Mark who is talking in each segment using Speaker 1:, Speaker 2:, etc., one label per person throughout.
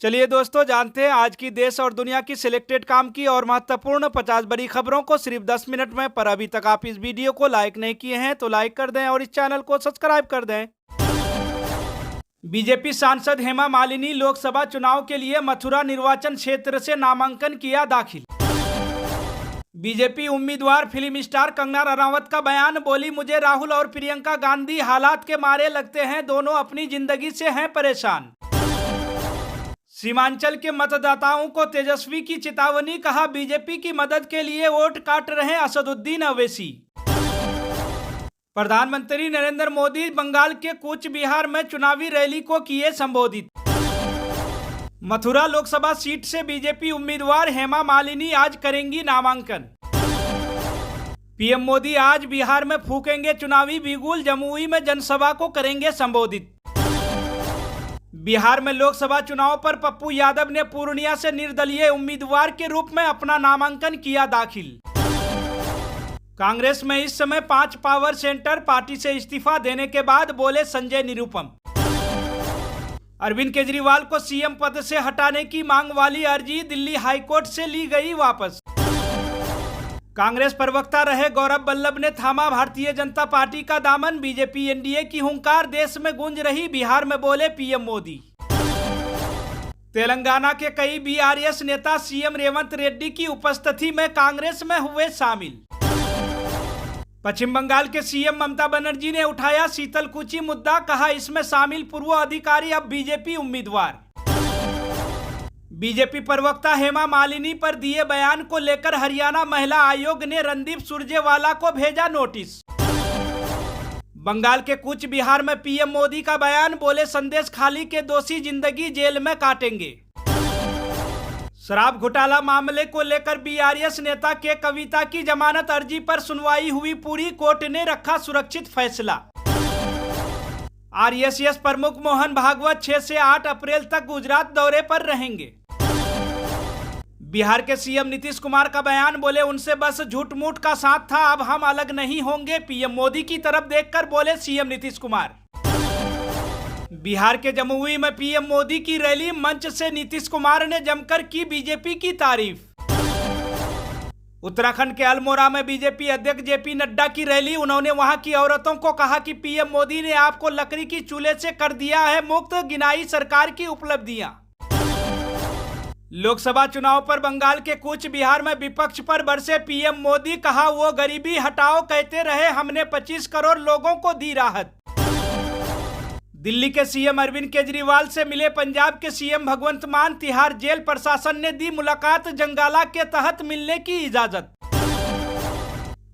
Speaker 1: चलिए दोस्तों, जानते हैं आज की देश और दुनिया की सिलेक्टेड काम की और महत्वपूर्ण 50 बड़ी खबरों को सिर्फ 10 मिनट में। पर अभी तक आप इस वीडियो को लाइक नहीं किए हैं तो लाइक कर दें और इस चैनल को सब्सक्राइब कर दें। बीजेपी सांसद हेमा मालिनी लोकसभा चुनाव के लिए मथुरा निर्वाचन क्षेत्र से नामांकन किया दाखिल। बीजेपी उम्मीदवार फिल्म स्टार कंगना रनावत का बयान, बोली मुझे राहुल और प्रियंका गांधी हालात के मारे लगते हैं, दोनों अपनी जिंदगी से हैं परेशान। सीमांचल के मतदाताओं को तेजस्वी की चेतावनी, कहा बीजेपी की मदद के लिए वोट काट रहे असदुद्दीन अवैसी। प्रधानमंत्री नरेंद्र मोदी बंगाल के कूच बिहार में चुनावी रैली को किए संबोधित। मथुरा लोकसभा सीट से बीजेपी उम्मीदवार हेमा मालिनी आज करेंगी नामांकन। पीएम मोदी आज बिहार में फूकेंगे चुनावी बिगुल, जमुई में जनसभा को करेंगे संबोधित। बिहार में लोकसभा चुनाव पर पप्पू यादव ने पूर्णिया से निर्दलीय उम्मीदवार के रूप में अपना नामांकन किया दाखिल। कांग्रेस में इस समय 5 पावर सेंटर, पार्टी से इस्तीफा देने के बाद बोले संजय निरुपम। अरविंद केजरीवाल को सीएम पद से हटाने की मांग वाली अर्जी दिल्ली हाईकोर्ट से ली गई वापस। कांग्रेस प्रवक्ता रहे गौरव वल्लभ ने थामा भारतीय जनता पार्टी का दामन, बीजेपी एनडीए की हुंकार देश में गूंज रही, बिहार में बोले पीएम मोदी। तेलंगाना के कई बीआरएस नेता सीएम रेवंत रेड्डी की उपस्थिति में कांग्रेस में हुए शामिल। पश्चिम बंगाल के सीएम ममता बनर्जी ने उठाया शीतलकुची मुद्दा, कहा इसमें शामिल पूर्व अधिकारी अब बीजेपी उम्मीदवार। बीजेपी प्रवक्ता हेमा मालिनी पर दिए बयान को लेकर हरियाणा महिला आयोग ने रणदीप सुरजेवाला को भेजा नोटिस। बंगाल के कूच बिहार में पीएम मोदी का बयान, बोले संदेश खाली के दोषी जिंदगी जेल में काटेंगे। शराब घोटाला मामले को लेकर बीआरएस नेता के कविता की जमानत अर्जी पर सुनवाई हुई पूरी, कोर्ट ने रखा सुरक्षित फैसला। आरएसएस प्रमुख मोहन भागवत 6 से 8 अप्रैल तक गुजरात दौरे पर रहेंगे। बिहार के सीएम नीतीश कुमार का बयान, बोले उनसे बस झूठ मूठ का साथ था, अब हम अलग नहीं होंगे। पीएम मोदी की तरफ देखकर बोले सीएम नीतीश कुमार। बिहार के जमुई में पीएम मोदी की रैली, मंच से नीतीश कुमार ने जमकर की बीजेपी की तारीफ। उत्तराखंड के अल्मोड़ा में बीजेपी अध्यक्ष जेपी नड्डा की रैली, उन्होंने वहां की औरतों को कहा कि पीएम मोदी ने आपको लकड़ी की चूल्हे से कर दिया है मुक्त, गिनाई सरकार की उपलब्धियां। लोकसभा चुनाव पर बंगाल के कूच बिहार में विपक्ष पर बरसे पीएम मोदी, कहा वो गरीबी हटाओ कहते रहे, हमने 25 करोड़ लोगों को दी राहत। दिल्ली के सीएम अरविंद केजरीवाल से मिले पंजाब के सीएम भगवंत मान, तिहाड़ जेल प्रशासन ने दी मुलाकात, जंगाला के तहत मिलने की इजाजत।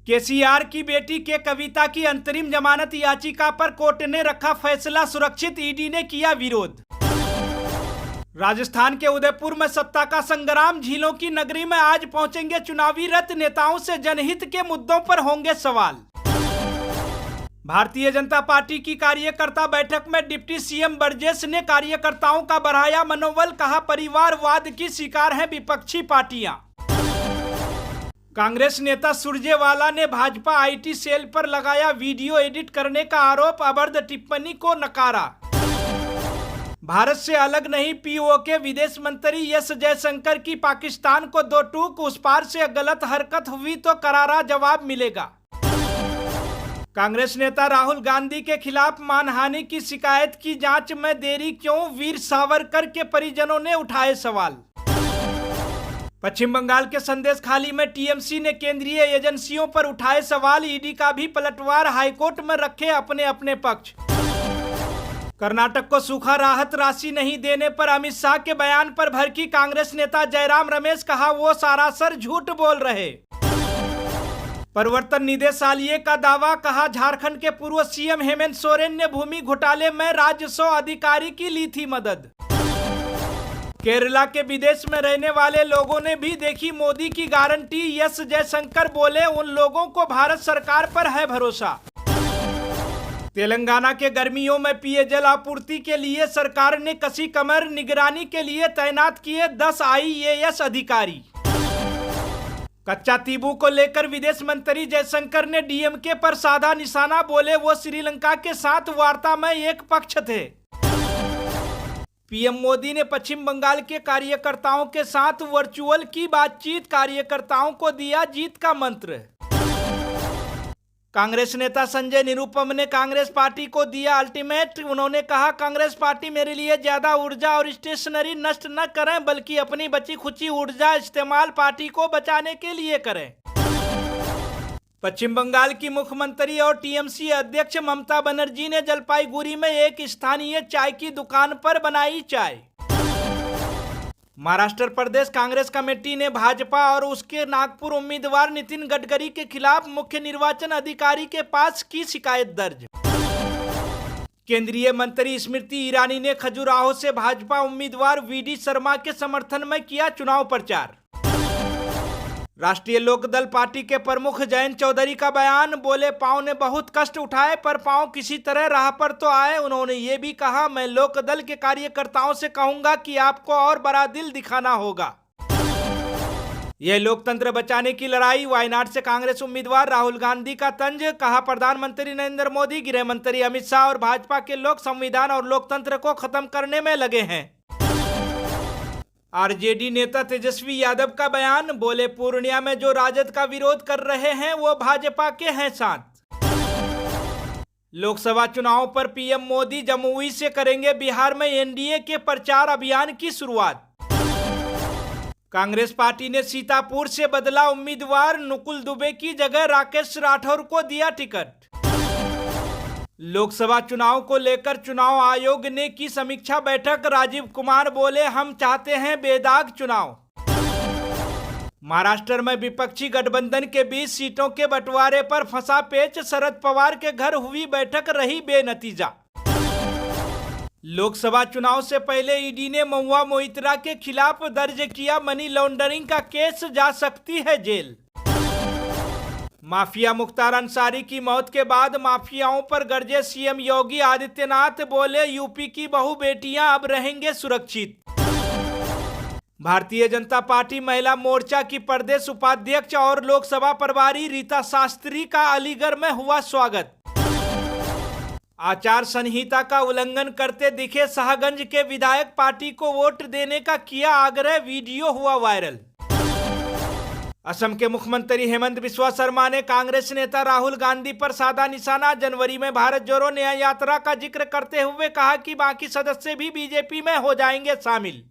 Speaker 1: केसीआर की बेटी के कविता की अंतरिम जमानत याचिका पर कोर्ट ने रखा फैसला सुरक्षित, ईडी ने किया विरोध। राजस्थान के उदयपुर में सत्ता का संग्राम, झीलों की नगरी में आज पहुंचेंगे चुनावी रथ, नेताओं से जनहित के मुद्दों पर होंगे सवाल। भारतीय जनता पार्टी की कार्यकर्ता बैठक में डिप्टी सीएम बरजेश ने कार्यकर्ताओं का बढ़ाया मनोबल, कहा परिवारवाद की शिकार हैं विपक्षी पार्टियां। कांग्रेस नेता सुरजेवाला ने भाजपा आईटी सेल पर लगाया वीडियो एडिट करने का आरोप, अभद्र टिप्पणी को नकारा। भारत से अलग नहीं पीओके विदेश मंत्री एस जयशंकर की पाकिस्तान को 2 टूक, उस पार से गलत हरकत हुई तो करारा जवाब मिलेगा। कांग्रेस नेता राहुल गांधी के खिलाफ मानहानि की शिकायत की जांच में देरी क्यों, वीर सावरकर के परिजनों ने उठाए सवाल। पश्चिम बंगाल के संदेश खाली में टीएमसी ने केंद्रीय एजेंसियों पर उठाए सवाल, ईडी का भी पलटवार, हाईकोर्ट में रखे अपने अपने पक्ष। कर्नाटक को सूखा राहत राशि नहीं देने पर अमित शाह के बयान पर भड़की कांग्रेस नेता जयराम रमेश, कहा वो सरासर झूठ बोल रहे। प्रवर्तन निदेशालय का दावा, कहा झारखंड के पूर्व सीएम हेमंत सोरेन ने भूमि घोटाले में राजस्व अधिकारी की ली थी मदद। केरला के विदेश में रहने वाले लोगों ने भी देखी मोदी की गारंटी, एस जयशंकर बोले उन लोगों को भारत सरकार पर है भरोसा। तेलंगाना के गर्मियों में पेयजल आपूर्ति के लिए सरकार ने कसी कमर, निगरानी के लिए तैनात किए 10 आईएएस अधिकारी। कच्चा तीबू को लेकर विदेश मंत्री जयशंकर ने डीएमके पर साधा निशाना, बोले वो श्रीलंका के साथ वार्ता में एक पक्ष थे। पीएम मोदी ने पश्चिम बंगाल के कार्यकर्ताओं के साथ वर्चुअल की बातचीत, कार्यकर्ताओं को दिया जीत का मंत्र। कांग्रेस नेता संजय निरुपम ने कांग्रेस पार्टी को दिया अल्टीमेट। उन्होंने कहा, कांग्रेस पार्टी मेरे लिए ज्यादा ऊर्जा और स्टेशनरी नष्ट न करें, बल्कि अपनी बची खुची ऊर्जा इस्तेमाल पार्टी को बचाने के लिए करें। पश्चिम बंगाल की मुख्यमंत्री और टीएमसी अध्यक्ष ममता बनर्जी ने जलपाईगुड़ी में एक स्थानीय चाय की दुकान पर बनाई चाय। महाराष्ट्र प्रदेश कांग्रेस कमेटी ने भाजपा और उसके नागपुर उम्मीदवार नितिन गडकरी के खिलाफ मुख्य निर्वाचन अधिकारी के पास की शिकायत दर्ज। केंद्रीय मंत्री स्मृति ईरानी ने खजुराहो से भाजपा उम्मीदवार वीडी शर्मा के समर्थन में किया चुनाव प्रचार। राष्ट्रीय लोकदल पार्टी के प्रमुख जयंत चौधरी का बयान, बोले पांव ने बहुत कष्ट उठाए पर पांव किसी तरह राह पर तो आए। उन्होंने ये भी कहा, मैं लोकदल के कार्यकर्ताओं से कहूंगा कि आपको और बड़ा दिल दिखाना होगा। यह लोकतंत्र बचाने की लड़ाई। वायनाड से कांग्रेस उम्मीदवार राहुल गांधी का तंज, कहा प्रधानमंत्री नरेंद्र मोदी, गृह मंत्री अमित शाह और भाजपा के लोग संविधान और लोकतंत्र को खत्म करने में लगे हैं। आरजेडी नेता तेजस्वी यादव का बयान, बोले पूर्णिया में जो राजद का विरोध कर रहे हैं वो भाजपा के हैं साथ। लोकसभा चुनाव पर पीएम मोदी जमुई से करेंगे बिहार में एनडीए के प्रचार अभियान की शुरुआत। कांग्रेस पार्टी ने सीतापुर से बदला उम्मीदवार, नुकुल दुबे की जगह राकेश राठौर को दिया टिकट। लोकसभा चुनाव को लेकर चुनाव आयोग ने की समीक्षा बैठक। राजीव कुमार बोले, हम चाहते हैं बेदाग चुनाव। महाराष्ट्र में विपक्षी गठबंधन के 20 सीटों के बंटवारे पर फंसा पेच, शरद पवार के घर हुई बैठक रही बेनतीजा। लोकसभा चुनाव से पहले ईडी ने महुआ मोइत्रा के खिलाफ दर्ज किया मनी लॉन्ड्रिंग का केस, जा सकती है जेल। माफिया मुख्तार अंसारी की मौत के बाद माफियाओं पर गरजे सीएम योगी आदित्यनाथ, बोले यूपी की बहु बेटियां अब रहेंगे सुरक्षित। भारतीय जनता पार्टी महिला मोर्चा की प्रदेश उपाध्यक्ष और लोकसभा प्रभारी रीता शास्त्री का अलीगढ़ में हुआ स्वागत। आचार संहिता का उल्लंघन करते दिखे शाहगंज के विधायक, पार्टी को वोट देने का किया आग्रह, वीडियो हुआ वायरल। असम के मुख्यमंत्री हेमंत बिस्वा शर्मा ने कांग्रेस नेता राहुल गांधी पर साधा निशाना। जनवरी में भारत जोड़ो न्याय यात्रा का जिक्र करते हुए कहा कि बाकी सदस्य भी बीजेपी में हो जाएंगे शामिल।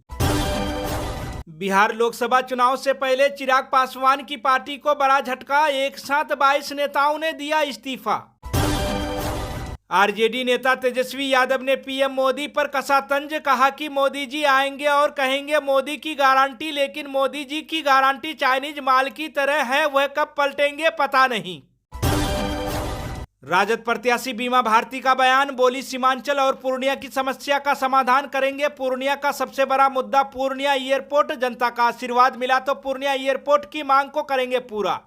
Speaker 1: बिहार लोकसभा चुनाव से पहले चिराग पासवान की पार्टी को बड़ा झटका, एक साथ 22 नेताओं ने दिया इस्तीफा। आरजेडी नेता तेजस्वी यादव ने पीएम मोदी पर कसा तंज, कहा कि मोदी जी आएंगे और कहेंगे मोदी की गारंटी, लेकिन मोदी जी की गारंटी चाइनीज माल की तरह है, वह कब पलटेंगे पता नहीं। राजद प्रत्याशी बीमा भारती का बयान, बोली सीमांचल और पूर्णिया की समस्या का समाधान करेंगे। पूर्णिया का सबसे बड़ा मुद्दा पूर्णिया एयरपोर्ट, जनता का आशीर्वाद मिला तो पूर्णिया एयरपोर्ट की मांग को करेंगे पूरा।